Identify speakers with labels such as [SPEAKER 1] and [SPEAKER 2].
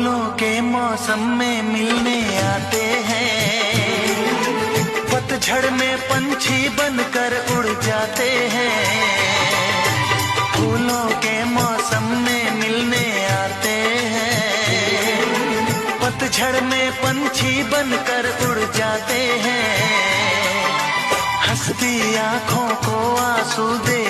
[SPEAKER 1] फूलों के मौसम में मिलने आते हैं, पतझड़ में पंछी बनकर उड़ जाते हैं। फूलों के मौसम में मिलने आते हैं, पतझड़ में पंछी बनकर उड़ जाते हैं। हंसती आंखों को आंसू दे